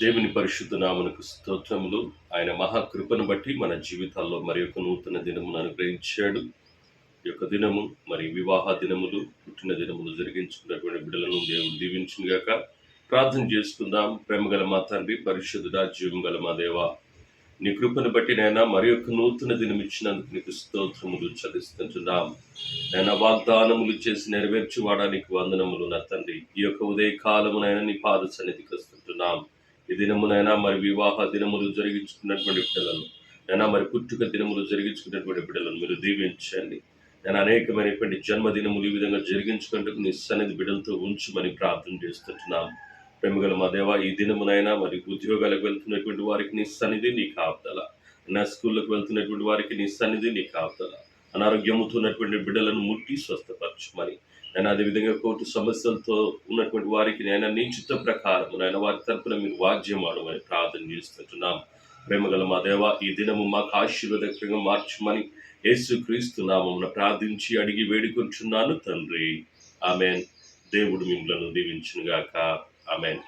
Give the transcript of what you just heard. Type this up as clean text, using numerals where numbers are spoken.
దేవుని పరిశుద్ధ నామమునకు స్తోత్రములు. ఆయన మహాకృపను బట్టి మన జీవితాల్లో మరి యొక్క నూతన దినమును అనుగ్రహించాడు. ఈ యొక్క దినము మరి వివాహ దినములు, పుట్టిన దినములు జరిగించుకున్నటువంటి బిడ్డలను దేవుడు దీవించును గాక. ప్రార్థన చేసుకుందాం. ప్రేమగల మా తండ్రి, పరిశుద్ధుడా, జీవం గల మా దేవ, నీ కృపను బట్టి నైనా మరి యొక్క నూతన దినం ఇచ్చినందుకు నీకు స్తోత్రములు చెల్లిస్తుంటున్నాం. నైనా వాగ్దానములు చేసి నెరవేర్చువాడా నీకు వందనములు నా తండ్రి. ఈ యొక్క ఉదయ కాలమునైనా నీ పాద సన్నిధికి వస్తుంటున్నాం. ఈ దినమునైనా మరి వివాహ దినములు జరిగించుకున్నటువంటి బిడ్డలను, నైనా మరి పుట్టుక దినములు జరిగించుకున్నటువంటి బిడ్డలను మీరు దీవించండి. నేను అనేకమైనటువంటి జన్మదినములు ఈ విధంగా జరిగించుకుంటూ నీ సన్నిధి బిడ్డలతో ఉంచుమని ప్రార్థన చేస్తుంటున్నాం. ప్రేమగల మా దేవ, ఈ దినమునైనా మరి ఉద్యోగాలకు వెళ్తున్నటువంటి వారికి నీ సన్నిధి, నీ కాపుదల. నా స్కూళ్ళకు వెళ్తున్నటువంటి వారికి నీ సన్నిధి, నీ కాపుదల. అనారోగ్యముతో ఉన్నటువంటి బిడ్డలను ముట్టి స్వస్థపరచుమని, నేను అదేవిధంగా కోర్టు సమస్యలతో ఉన్నటువంటి వారికి నేను నీ చిత్త ప్రకారం నేను వారి తరపున మీరు వాద్యం ఆడమని ప్రార్థన చేస్తుంటున్నాం. ప్రేమగల మా దేవ, ఈ దినము మాకు ఆశీర్వాదకరంగా మార్చమని యేసుక్రీస్తు నామమున ప్రార్థించి అడిగి వేడుకొంచున్నాను తండ్రి. ఆమెన్. దేవుడు మిమ్మల్ని దీవించునుగాక. ఆమెన్.